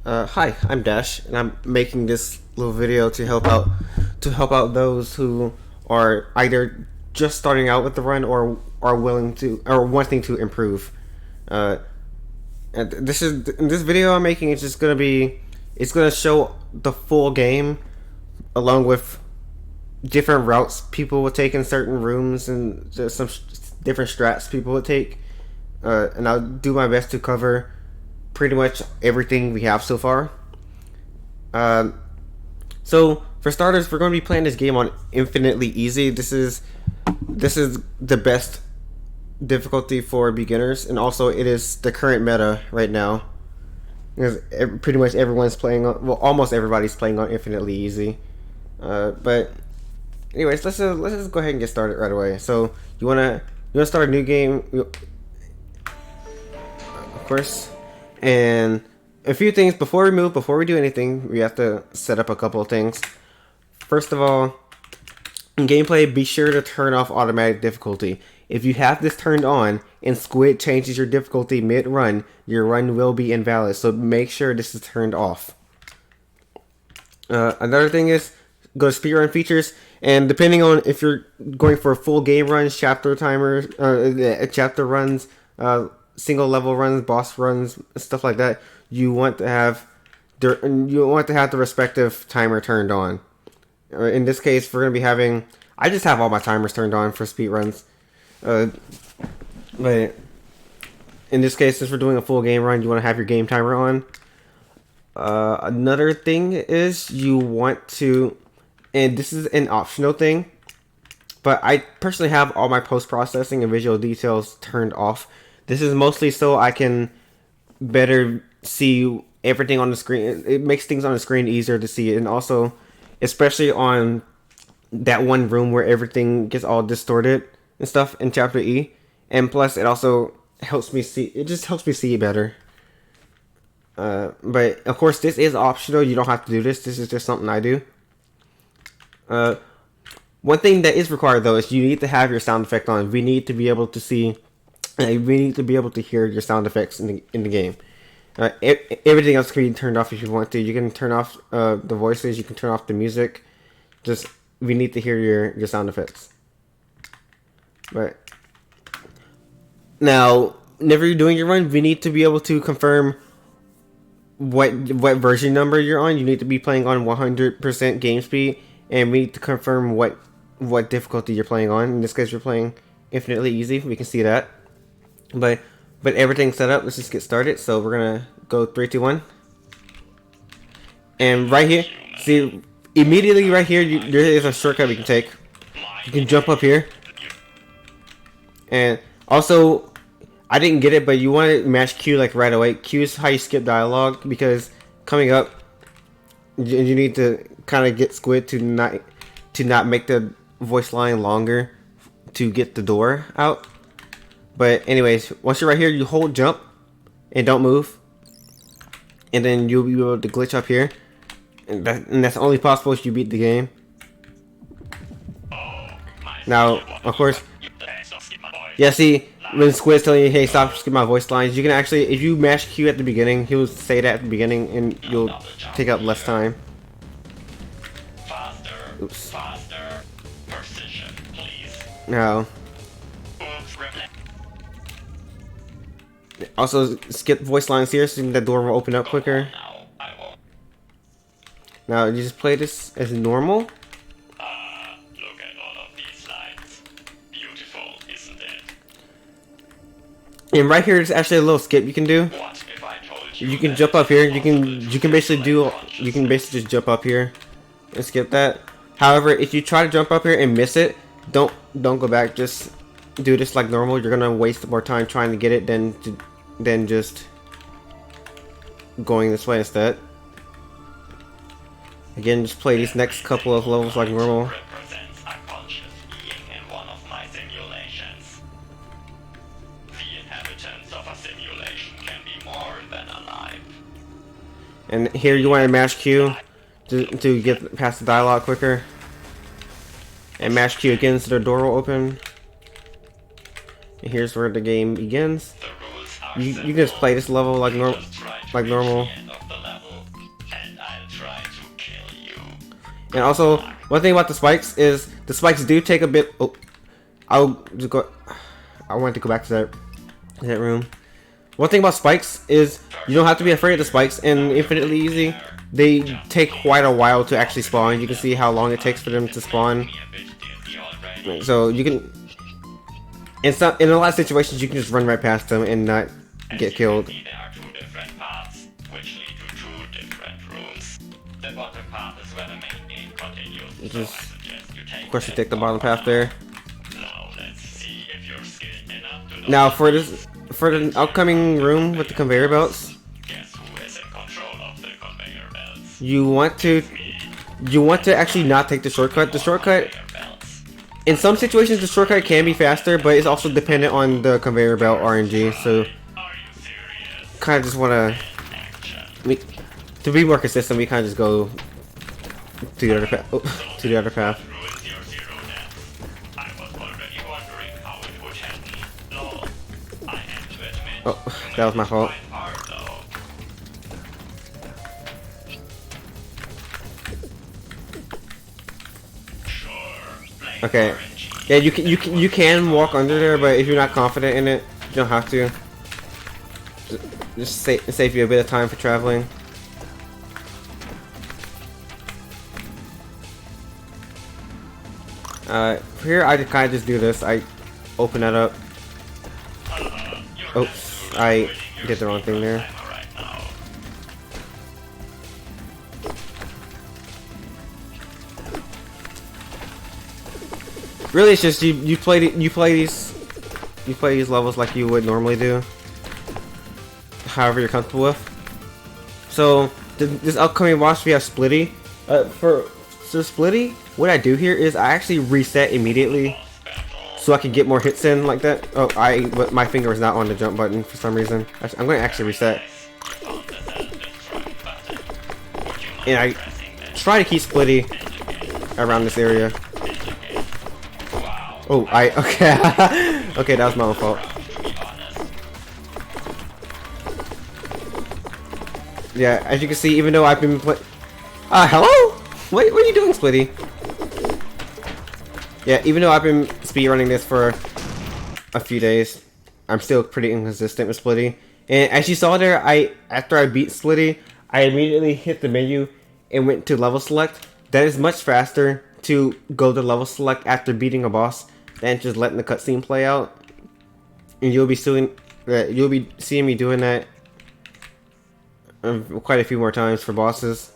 Hi, I'm Dash, and I'm making this little video to help out those who are either just starting out with the run or are willing to or wanting to improve. Uh, and this video I'm making is just it's gonna show the full game along with different routes people will take in certain rooms and just some different strats people would take. And I'll do my best to cover pretty much everything we have so far. Um, so for starters, we're going to be playing this game on infinitely easy. This is the best difficulty for beginners, and also it is the current meta right now. Because pretty much everyone's playing on, well, almost everybody's playing on infinitely easy. But anyways, let's just go ahead and get started right away. So you wanna start a new game, of course, and a few things before we do anything, we have to set up a couple of things. First of all, in gameplay, be sure to turn off automatic difficulty. If you have this turned on and Squid changes your difficulty mid-run, your run will be invalid. So make sure this is turned off. Another thing is go to speedrun features, and depending on if you're going for full game runs, chapter timers, chapter runs, single level runs, boss runs, stuff like that, you want to have the respective timer turned on. In this case, we're gonna be having. I just have all my timers turned on for speed runs, but in this case, since we're doing a full game run, you want to have your game timer on. Another thing is you want to, and this is an optional thing, but I personally have all my post-processing and visual details turned off. This is mostly so I can better see everything on the screen. It makes things on the screen easier to see, and also, especially on that one room where everything gets all distorted and stuff in chapter E. And plus, it also helps me see. It just helps me see better. But of course, this is optional. You don't have to do this. This is just something I do. One thing that is required though is you need to have your sound effect on. We need to be able to see. We need to be able to hear your sound effects in the game. Everything else can be turned off if you want to. You can turn off the voices. You can turn off the music. Just we need to hear your sound effects. But now, whenever you're doing your run, we need to be able to confirm what version number you're on. You need to be playing on 100% game speed, and we need to confirm what difficulty you're playing on. In this case, you're playing infinitely easy. We can see that. But everything's set up. Let's just get started. So we're gonna go 3, 2, 1, and right here, see immediately right here, there is a shortcut we can take. You can jump up here, and also I didn't get it, but you want to mash Q like right away. Q is how you skip dialogue, because coming up, you need to kind of get Squid to not make the voice line longer to get the door out. But anyways, once you're right here, you hold jump and don't move, and then you'll be able to glitch up here, and that's only possible if you beat the game. Now, of course, yeah. See, when Squid's telling you, "Hey, stop skipping my voice lines," you can actually, if you mash Q at the beginning, he'll say that at the beginning, and you'll take up less time. Oops. Now. Also, skip voice lines here so the door will open up quicker. Now, you just play this as normal. Look at all of these lines. Beautiful, isn't it? And right here, there's actually a little skip you can do. What if I told you? You can jump up here. You can basically just jump up here and skip that. However, if you try to jump up here and miss it, don't go back. Just do this like normal. You're gonna waste more time trying to get it than just going this way instead. Again, just play these next couple of levels like normal. Represents a conscious being in one of my simulations. The inhabitants of a simulation can be more than alive. And here you want to mash Q to get past the dialogue quicker. And mash Q again so the door will open. And here's where the game begins. You can just play this level like normal. And also, one thing about the spikes is the spikes do take a bit. Oh, I'll just go. I wanted to go back to that room. One thing about spikes is you don't have to be afraid of the spikes in Infinitely Easy. They take quite a while to actually spawn. You can see how long it takes for them to spawn. So you can, in a lot of situations, you can just run right past them and not get killed. There are two different paths, which lead to two different rooms. The bottom path is where the main game continues. So I suggest you take Of course, you take the bottom path there. Now let's see if you're skilled enough to Now for the upcoming room with the conveyor belts, guess who is in control of the conveyor belts. you want to actually not take the shortcut. The shortcut, in some situations, the shortcut can be faster, but it's also dependent on the conveyor belt RNG. So, kind of just want to be more consistent. We kind of just go to the other path. Oh, to the other path. Oh, that was my fault. Okay. Yeah, you can walk under there, but if you're not confident in it, you don't have to. Just save you a bit of time for traveling. Here I kind of just do this. I open that up. Oops, I did the wrong thing there. Really, it's just you play these levels like you would normally do, however you're comfortable with. So this upcoming boss we have Splitty. So Splitty, what I do here is I actually reset immediately, so I can get more hits in like that. Oh, but my finger is not on the jump button for some reason. I'm going to actually reset, and I try to keep Splitty around this area. Oh, okay. Okay, that was my own fault. Yeah, as you can see, even though I've been hello? What are you doing, Splitty? Yeah, even though I've been speedrunning this for a few days, I'm still pretty inconsistent with Splitty. And as you saw there, after I beat Splitty, I immediately hit the menu and went to level select. That is much faster to go to level select after beating a boss than just letting the cutscene play out. And you'll be seeing me doing that quite a few more times for bosses.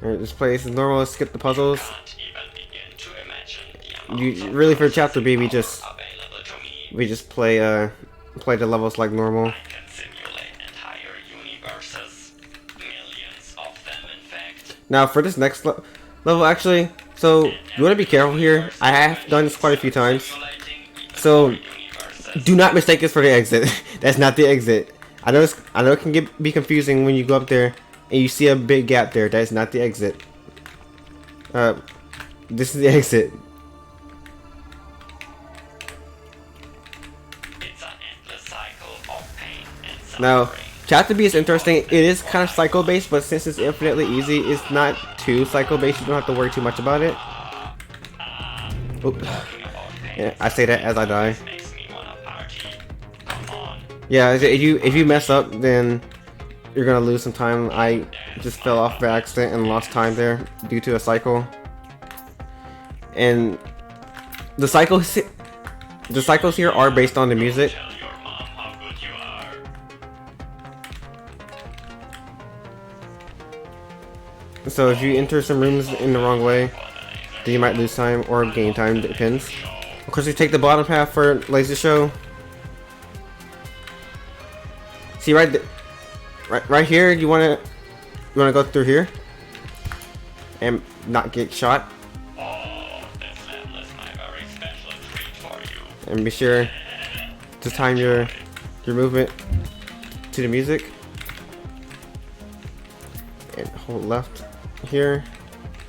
Alright, this place is normal. Let's skip the puzzles. Really, for chapter B, we just play the levels like normal. Now for this next level, actually, so you want to be careful here. I have done this quite a few times, so do not mistake this for the exit. That's not the exit. I know it can be confusing when you go up there and you see a big gap there. That is not the exit. This is the exit. Now, chapter B is interesting. It is kind of cycle based, but since it's infinitely easy, it's not too cycle based. You don't have to worry too much about it. Oop. Yeah, I say that as I die. Yeah, if you mess up, then you're gonna lose some time. I just fell off by accident and lost time there due to a cycle. And the cycles here are based on the music. So if you enter some rooms in the wrong way, then you might lose time or gain time, depends. Of course, you take the bottom path for laser show. See right here, you wanna go through here and not get shot. And be sure to time your movement to the music. And hold left here.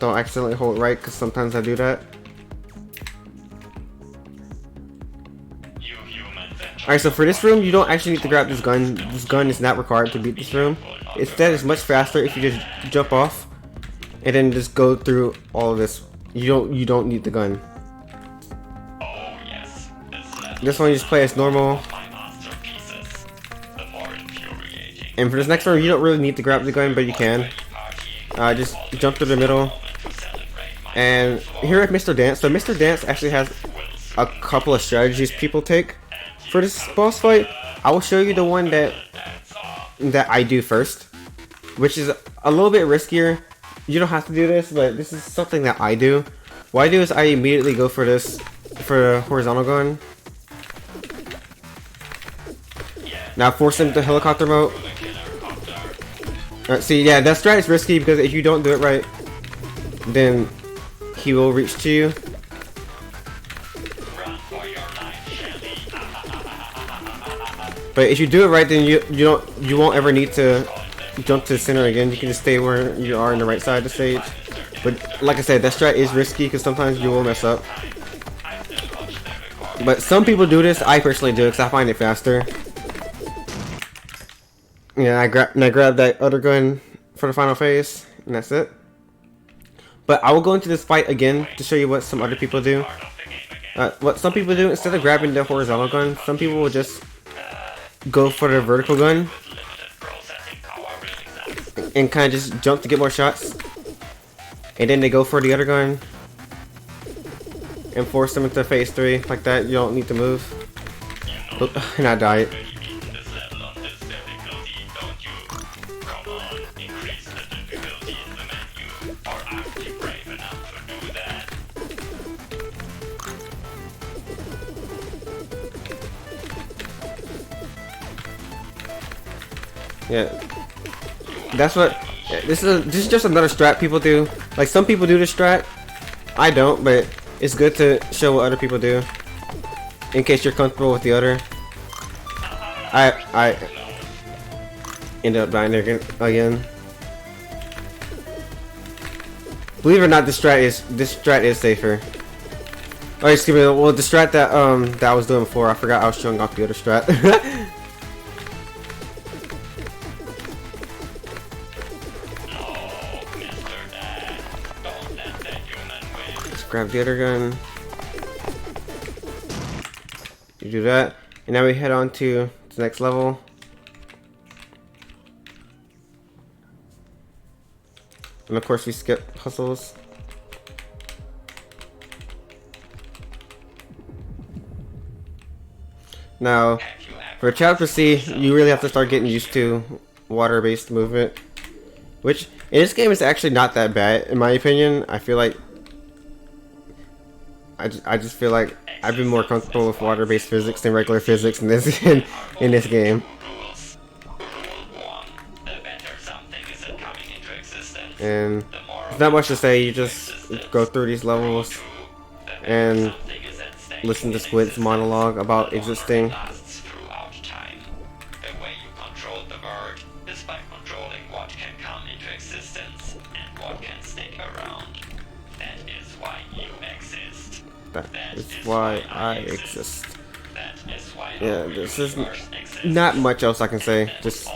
Don't accidentally hold right, because sometimes I do that. Alright, so for this room, you don't actually need to grab this gun. This gun is not required to beat this room. Instead, it's much faster if you just jump off and then just go through all of this. You don't need the gun. This one you just play as normal. And for this next room, you don't really need to grab the gun, but you can. Just jump through the middle. And here at Mr. Dance, so Mr. Dance actually has a couple of strategies people take for this boss fight. I will show you the one that I do first, which is a little bit riskier. You don't have to do this, but this is something that I do. What I do is I immediately go for the horizontal gun. Now force him to helicopter mode. Alright, see, yeah, that strat is risky because if you don't do it right, then he will reach to you. But if you do it right, then you won't ever need to jump to the center again. You can just stay where you are on the right side of the stage. But like I said, that strat is risky because sometimes you will mess up. But some people do this. I personally do it because I find it faster. Yeah, I grab that other gun for the final phase, and that's it. But I will go into this fight again to show you what some other people do. What some people do, instead of grabbing the horizontal gun, some people will just go for the vertical gun and kind of just jump to get more shots. And then they go for the other gun and force them into phase 3 like that. You don't need to move. Oh, and I died. Yeah, that's what. This is just another strat people do. Like some people do this strat, I don't, but it's good to show what other people do in case you're comfortable with the other. I ended up dying there again. Believe it or not, this strat is safer. Oh, excuse me. Well, the strat that I was doing before, I forgot I was showing off the other strat. Grab the other gun. You do that, and now we head on to the next level. And of course we skip puzzles. Now, for chapter C, you really have to start getting used to water-based movement, which in this game is actually not that bad, in my opinion. I feel like I just feel like I've been more comfortable with water-based physics than regular physics in this in this game. And there's not much to say. You just go through these levels and listen to Squid's monologue about existing. That is why I exist. Yeah, this is not much else I can say. Just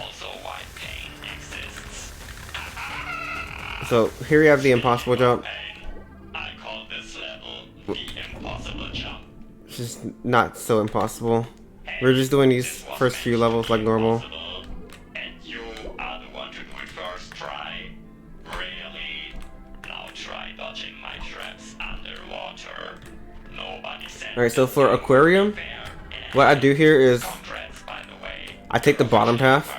so here we have the impossible jump. It's just not so impossible. We're just doing these first few levels like normal. Alright, so for aquarium, what I do here is I take the bottom path.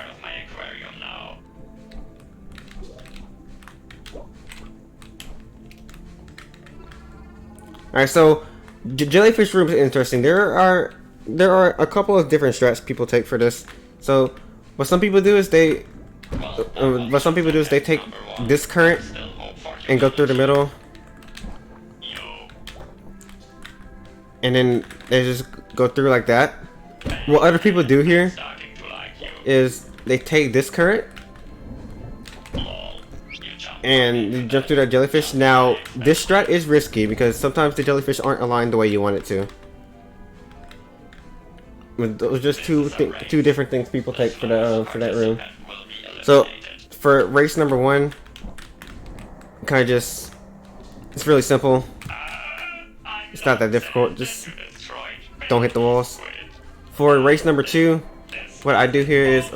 Alright, so jellyfish room is interesting. There are a couple of different strats people take for this. So what some people do is they take this current and go through the middle. And then they just go through like that. What other people do here is they take this current and you jump through that jellyfish. Now, this strat is risky because sometimes the jellyfish aren't aligned the way you want it to. Those are just two different things people take for that room. So for race number 1, kind of just, it's really simple. It's not that difficult. Just don't hit the walls. For race number 2, what I do here is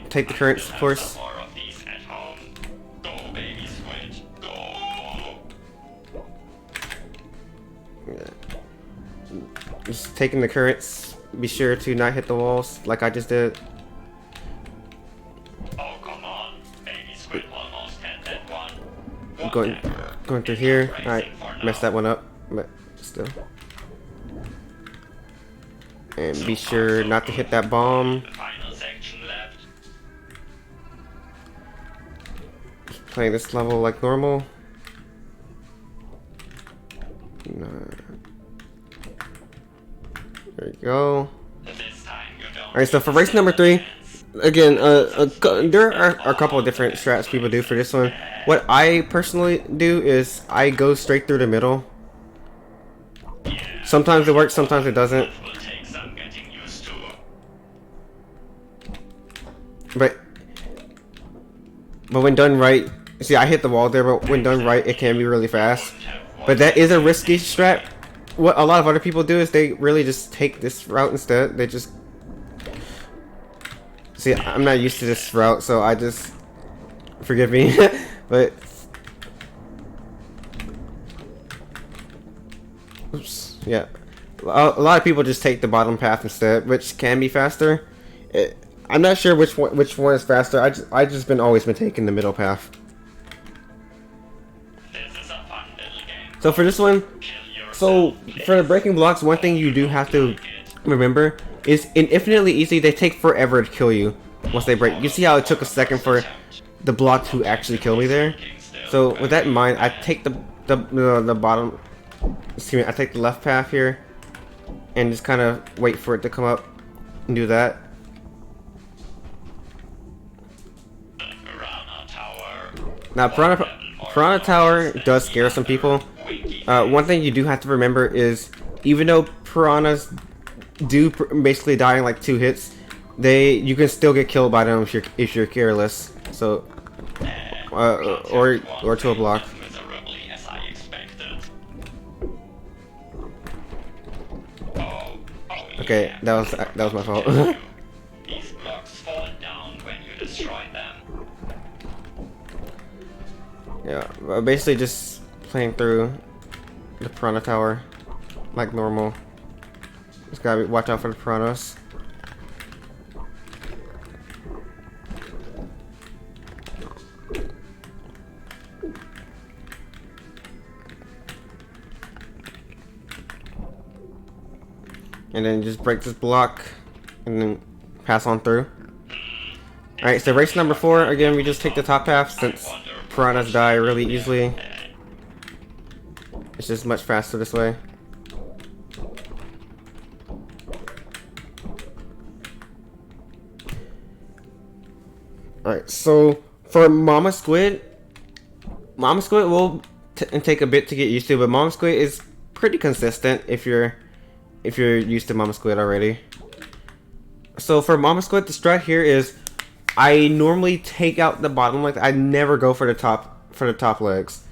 take the currents, of course. Just taking the currents. Be sure to not hit the walls like I just did. Oh, come on. Baby Squid almost had that one. Going through here. Alright, messed that one up, but still. And be sure not to hit that bomb. Just playing this level like normal. No. There you go. Alright, so for race number 3, again, there are a couple of different strats people do for this one. What I personally do is I go straight through the middle. Sometimes it works, sometimes it doesn't. But when done right, see, I hit the wall there, but when done right, it can be really fast. But that is a risky strat. What a lot of other people do is they really just take this route instead. They just, see, I'm not used to this route, so I just, forgive me. But oops, yeah, a lot of people just take the bottom path instead, which can be faster. I'm not sure which one is faster. I just always been taking the middle path. So for this one, so for the breaking blocks, one thing you do have to remember is in Infinitely Easy, they take forever to kill you once they break. You see how it took a second for the block to actually kill me there? So with that in mind, I take the bottom, excuse me, I take the left path here and just kind of wait for it to come up and do that. Now Piranha Tower does scare some people. One thing you do have to remember is, even though piranhas do basically die in like 2 hits, you can still get killed by them if you're careless. So, or to a block. Okay, that was my fault. These blocks fall down when you destroy them. Yeah, basically just playing through the Piranha Tower like normal. Just gotta watch out for the piranhas. And then just break this block and then pass on through. Alright, so race number 4, again, we just take the top path since piranhas die really easily. It's just much faster this way. Alright, so for Mama Squid will take a bit to get used to, but Mama Squid is pretty consistent if you're used to Mama Squid already. So for Mama Squid, the strat here is I normally take out the bottom legs. I never go for the top legs.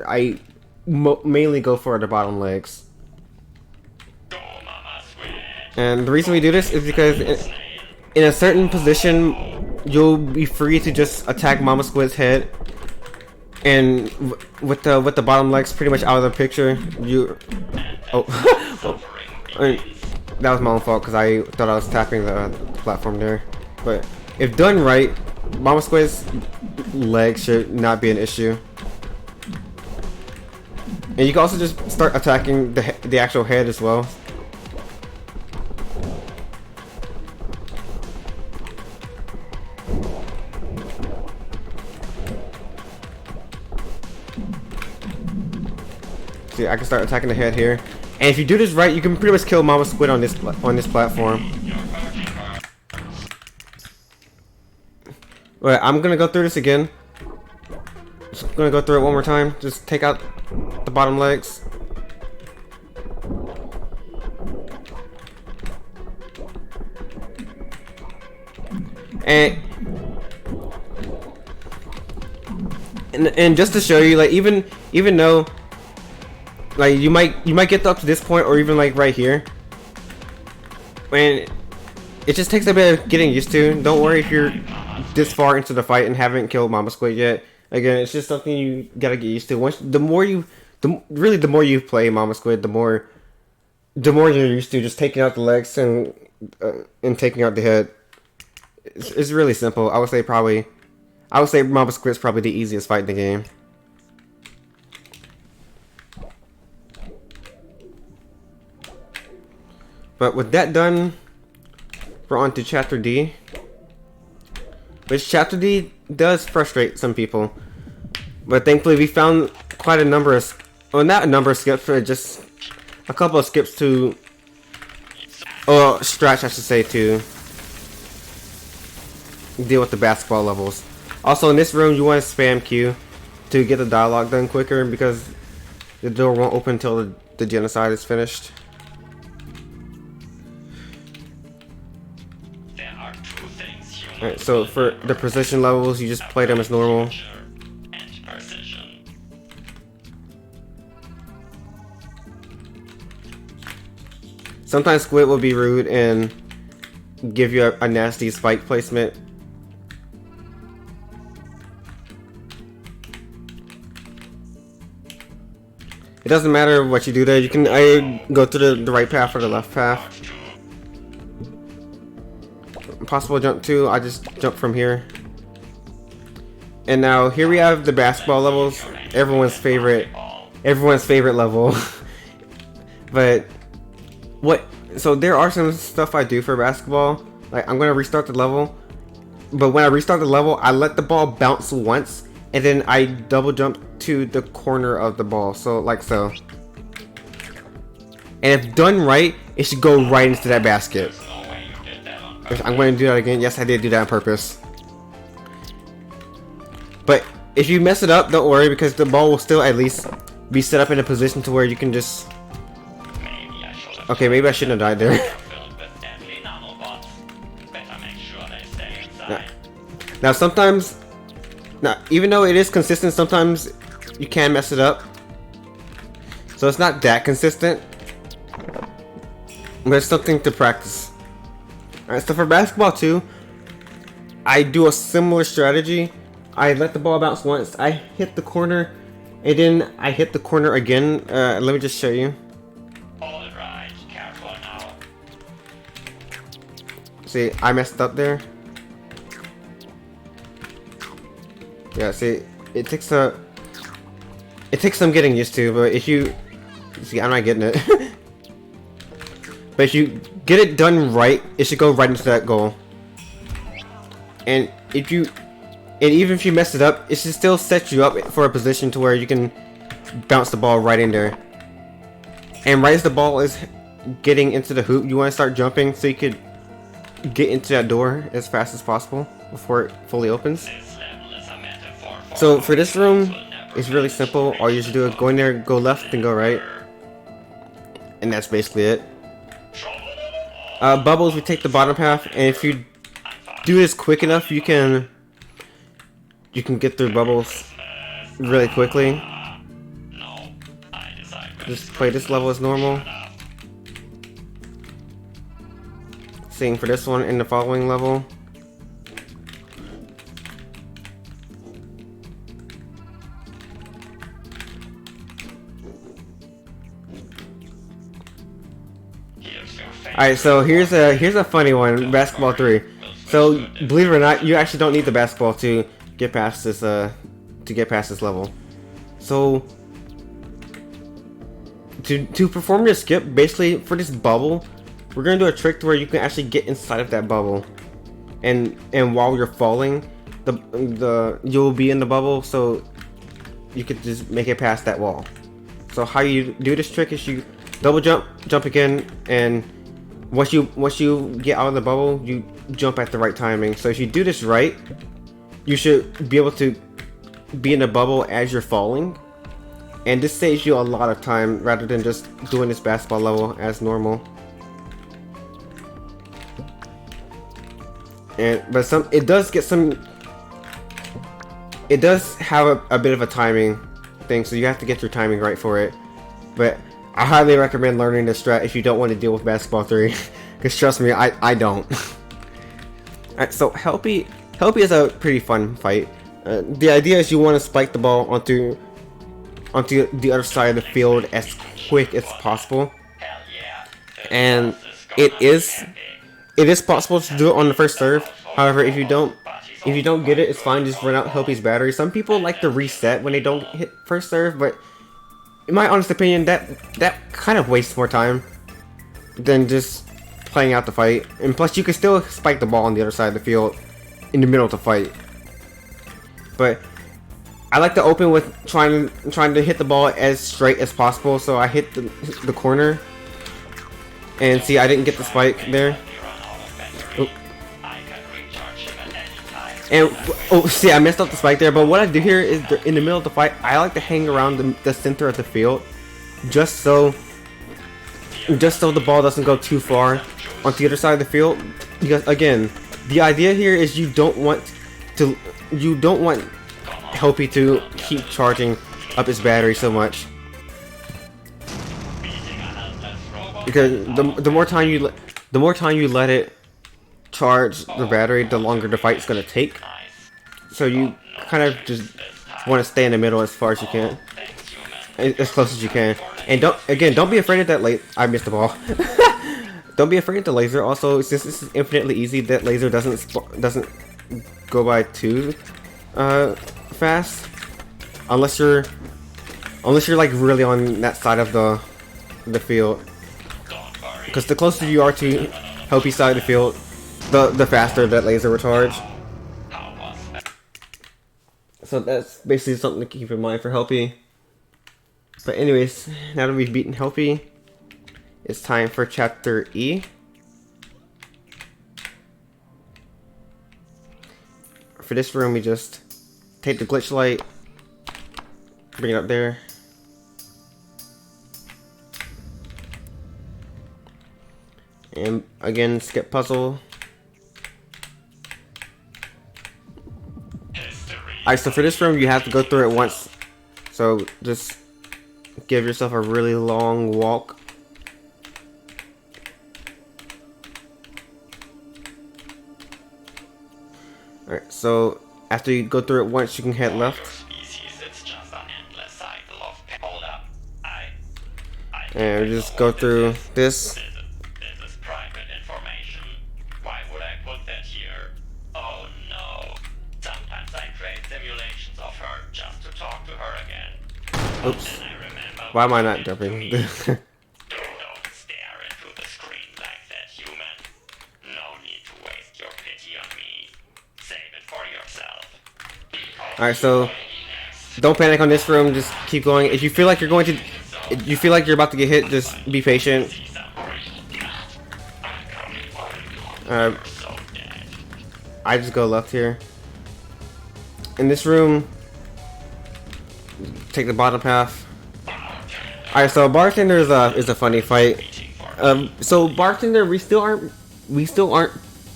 I mainly go for the bottom legs. And the reason we do this is because in a certain position, you'll be free to just attack Mama Squid's head, and with the bottom legs pretty much out of the picture, that was my own fault because I thought I was tapping the platform there. But if done right, Mama Squid's legs should not be an issue. And you can also just start attacking the actual head as well. See, I can start attacking the head here. And if you do this right, you can pretty much kill Mama Squid on this platform. Alright, I'm gonna go through this again. Just gonna go through it one more time. Just take out the bottom legs. And just to show you, like even though like you might get up to this point or even like right here, and it just takes a bit of getting used to. Don't worry if you're this far into the fight and haven't killed Mama Squid yet. Again, it's just something you gotta get used to. The more you play Mama Squid, the more you're used to just taking out the legs and taking out the head. It's really simple. I would say Mama Squid is probably the easiest fight in the game. But with that done, we're on to Chapter D. Which Chapter D does frustrate some people. But thankfully we found quite a number of, well, not a number of skips, but just a couple of skips to, or stretch I should say, to deal with the basketball levels. Also in this room you want to spam Q to get the dialogue done quicker because the door won't open until the genocide is finished. Alright, so for the precision levels, you just play them as normal. Sometimes Squid will be rude and give you a nasty spike placement. It doesn't matter what you do there, you can either go to the right path or the left path. Possible jump too, I just jump from here. And now here we have the basketball levels, everyone's favorite level. But so there are some stuff I do for basketball. Like I'm gonna restart the level, but when I restart the level I let the ball bounce once and then I double jump to the corner of the ball, so like so. And if done right, it should go right into that basket. I'm going to do that again. Yes, I did do that on purpose. But if you mess it up, don't worry, because the ball will still at least be set up in a position to where you can just... Okay, maybe I shouldn't have died there. Now sometimes... Now, even though it is consistent, sometimes you can mess it up. So it's not that consistent. But it's something to practice. Alright, so for basketball too, I do a similar strategy. I let the ball bounce once, I hit the corner, and then I hit the corner again. Let me just show you. Alright, careful now. See, I messed up there. Yeah, see, it takes some getting used to, but if you... See, I'm not getting it. But if you get it done right, it should go right into that goal. And even if you mess it up, it should still set you up for a position to where you can bounce the ball right in there. And right as the ball is getting into the hoop, you want to start jumping so you could get into that door as fast as possible before it fully opens. So for this room, it's really simple. All you should do is go in there, go left, and go right. And that's basically it. Bubbles, we take the bottom half, and if you do this quick enough, you can get through bubbles really quickly. Just play this level as normal. Same for this one in the following level. Alright, so here's a funny one, Basketball 3. So believe it or not, you actually don't need the basketball to get past this level. So to perform your skip, basically for this bubble, we're gonna do a trick to where you can actually get inside of that bubble, and while you're falling, you'll be in the bubble, so you could just make it past that wall. So how you do this trick is you double jump again, and once you get out of the bubble, you jump at the right timing. So if you do this right, you should be able to be in the bubble as you're falling, and this saves you a lot of time rather than just doing this basketball level as normal. but it does get some. It does have a bit of a timing thing, so you have to get your timing right for it. But I highly recommend learning this strat if you don't want to deal with Basketball 3, because trust me, I don't. Alright, so Helpy is a pretty fun fight. The idea is you want to spike the ball onto the other side of the field as quick as possible, and it is possible to do it on the first serve. However, if you don't get it, it's fine. Just run out Helpy's battery. Some people like to reset when they don't hit first serve, but in my honest opinion, that kind of wastes more time than just playing out the fight. And plus, you can still spike the ball on the other side of the field in the middle of the fight. But I like to open with trying to hit the ball as straight as possible. So I hit the corner, and see, I didn't get the spike there. Oop. And see, I messed up the spike there. But what I do here is, in the middle of the fight, I like to hang around the center of the field, just so the ball doesn't go too far on the other side of the field. Because again, the idea here is you don't want Helpy to keep charging up his battery so much, because the more time you let it charge the battery, the longer the fight is going to take. So you kind of just want to stay in the middle as far as you can, as close as you can. And don't be afraid of that I missed the ball. Don't be afraid of the laser. Also, since this is infinitely easy, that laser doesn't go by too fast, unless you're like really on that side of the field. Because the closer you are to Helpy's side of the field, the faster that laser will charge. So that's basically something to keep in mind for Helpy. But anyways, now that we've beaten Helpy, it's time for Chapter E. For this room, we just take the glitch light, bring it up there, and again, skip puzzle. Alright, so for this room, you have to go through it once, so just give yourself a really long walk. Alright, so after you go through it once, you can head left. And just go through this. This is private information. Why would I put that here? Oh no. Sometimes I create simulations of her just to talk to her again. Oops. Why am I not jumping? Don't stare into the screen like that, human. No need to waste your pity on me. Save it for yourself. Alright, so don't panic on this room, just keep going. If you feel like you're about to get hit, just be patient. I just go left here. In this room, take the bottom half. Alright, so Bartender is a funny fight. So Bartender, we still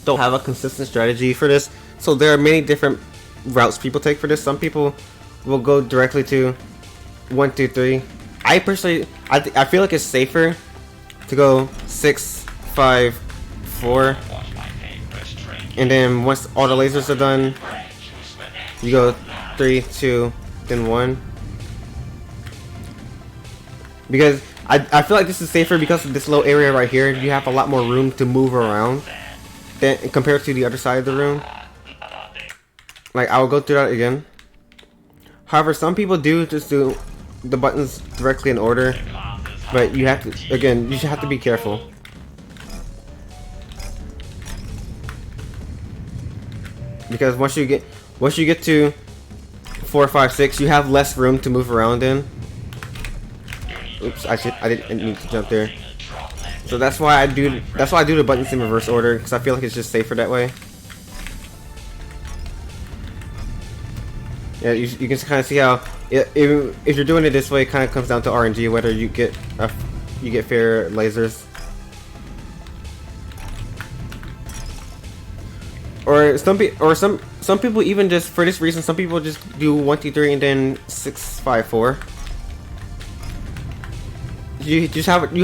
don't have a consistent strategy for this. So there are many different routes people take for this. Some people will go directly to 1, 2, 3. I personally, I feel like it's safer to go 6, 5, 4, and then once all the lasers are done, you go 3, 2, then 1. Because I feel like this is safer because of this little area right here. You have a lot more room to move around than compared to the other side of the room. Like, I will go through that again. However, some people do just do the buttons directly in order, but you have to, again, you should have to be careful. Because once you get to 4, 5, 6, you have less room to move around in. Oops, I didn't need to jump there. So that's why I do the buttons in reverse order, because I feel like it's just safer that way. Yeah, you can kind of see how if you're doing it this way, it kind of comes down to RNG, whether you get fair lasers, or Or some people even just for this reason. Some people just do 1, 2, 3 and then 6, 5, 4. You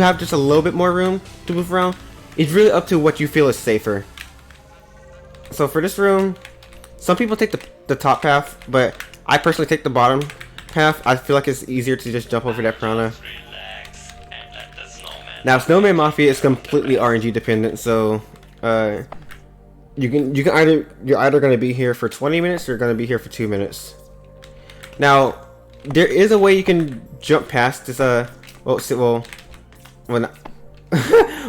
have just a little bit more room to move around. It's really up to what you feel is safer. So for this room, some people take the top path, but I personally take the bottom path. I feel like it's easier to just jump over that piranha. Now, Snowman Mafia is completely RNG dependent, so you're either going to be here for 20 minutes or you're going to be here for 2 minutes. Now, there is a way you can jump past this. Well,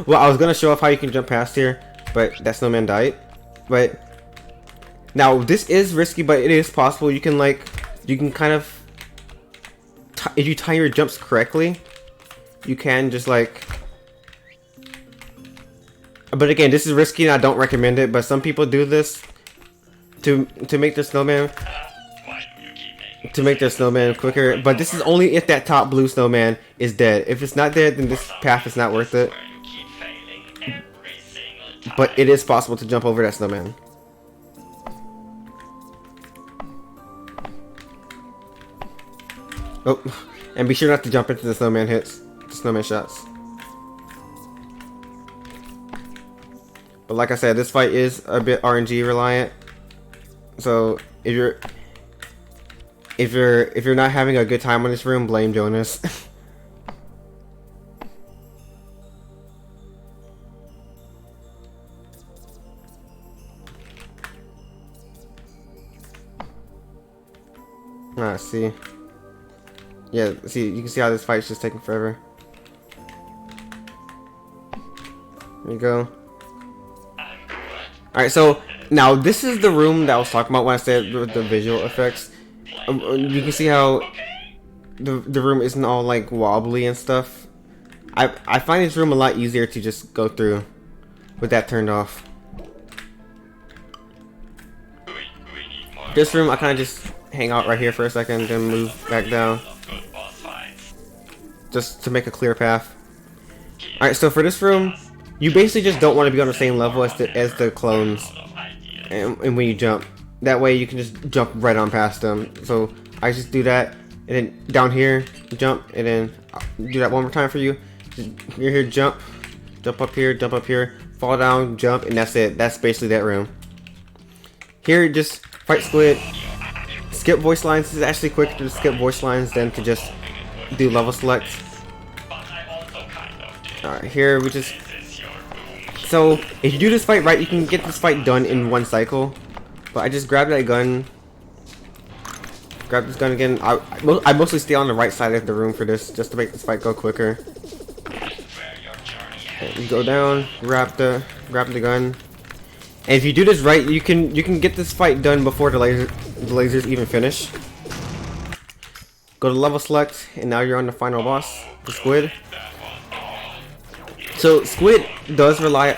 I was gonna show off how you can jump past here, but that snowman died. But now this is risky, but it is possible. You can kind of, if you time your jumps correctly, you can just like. But again, this is risky and I don't recommend it. But some people do this to make their snowman. To make their snowman quicker, but this is only if that top blue snowman is dead. If it's not dead, then this path is not worth it. But it is possible to jump over that snowman. Oh, and be sure not to jump into the snowman hits, the snowman shots. But like I said, this fight is a bit RNG reliant. So if you're not having a good time on this room, blame Jonas. See. Yeah, see, you can see how this fight's just taking forever. There you go. Alright, so now this is the room that I was talking about when I said the visual effects. You can see how the room isn't all like wobbly and stuff. I find this room a lot easier to just go through with that turned off. This room I kind of just hang out right here for a second, then move back down, just to make a clear path. Alright, so for this room, you basically just don't want to be on the same level as the clones, and when you jump. That way you can just jump right on past them. So I just do that, and then down here, jump, and then I'll do that one more time for you. You're here, jump up here, fall down, jump, and that's it. That's basically that room. Here, just fight Squid. Skip voice lines. This is actually quicker to skip voice lines than to just do level select. Alright, here we just... So, if you do this fight right, you can get this fight done in one cycle. But I just grabbed that gun. Grab this gun again. I mostly stay on the right side of the room for this, just to make this fight go quicker. You go down, grab the gun. And if you do this right, you can get this fight done before the lasers even finish. Go to level select, and now you're on the final boss, the Squid. So Squid does rely,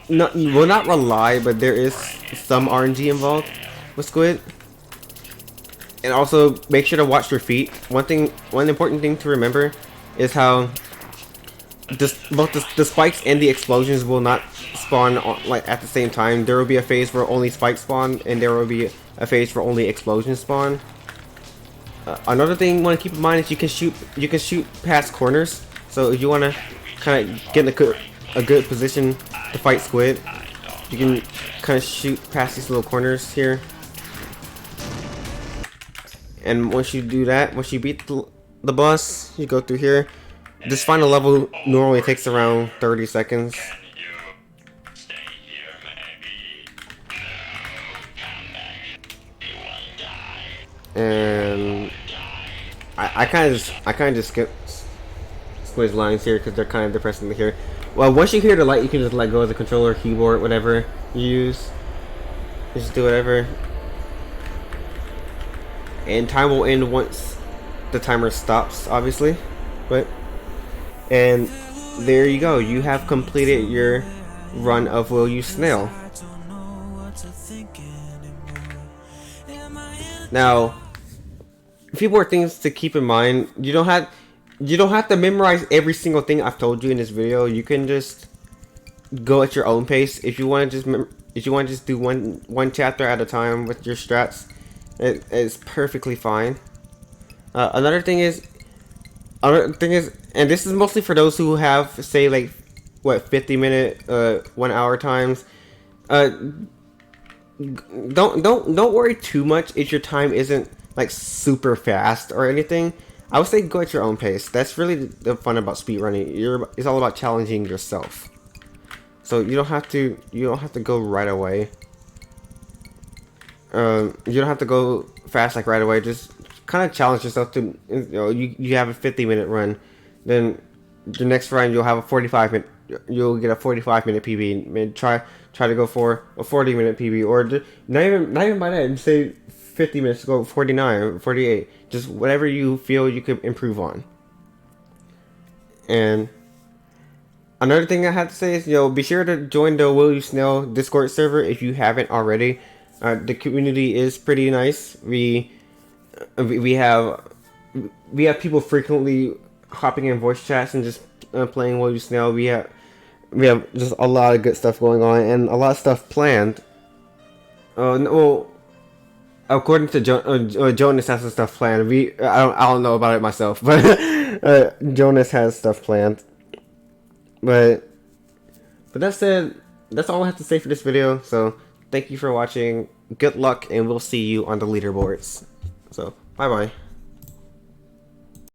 not rely, but there is some RNG involved with Squid. And also make sure to watch your feet. One important thing to remember is how both the spikes and the explosions will not spawn at the same time. There will be a phase where only spikes spawn, and there will be a phase where only explosions spawn. Another thing you want to keep in mind is you can shoot past corners. So if you want to kind of get in a good position to fight Squid, you can kind of shoot past these little corners here. And once you do that, once you beat the boss, you go through here. This final level normally takes around 30 seconds. And I kind of just skip Squid's lines here because they're kind of depressing to hear. Well, once you hear the light, you can just let go of the controller, keyboard, whatever you use. Just do whatever. And time will end once the timer stops, obviously. And there you go. You have completed your run of Will You Snail. Now, a few more things to keep in mind. You don't have to memorize every single thing I've told you in this video. You can just go at your own pace. If you want to if you want to just do one chapter at a time with your strats, it's perfectly fine. Another thing is, and this is mostly for those who have, say, like, what, 50-minute, 1 hour times. Don't worry too much if your time isn't like super fast or anything. I would say go at your own pace. That's really the fun about speedrunning. It's all about challenging yourself. So you don't have to go right away. You don't have to go fast like right away. Just kind of challenge yourself to, you have a 50-minute run, then the next run you'll have a 45-minute. You'll get a 45-minute PB. And try to go for a 40-minute PB, or not even by that. Say 50 minutes, go 49 or 48. Just whatever you feel you could improve on. And another thing I have to say is, be sure to join the Will You Snail Discord server if you haven't already. The community is pretty nice. We have people frequently hopping in voice chats and just playing Will You Snail. We have just a lot of good stuff going on and a lot of stuff planned. Well, according to Jonas has some stuff planned. I don't know about it myself, but Jonas has stuff planned. But that said, that's all I have to say for this video. So thank you for watching. Good luck, and we'll see you on the leaderboards. So bye bye.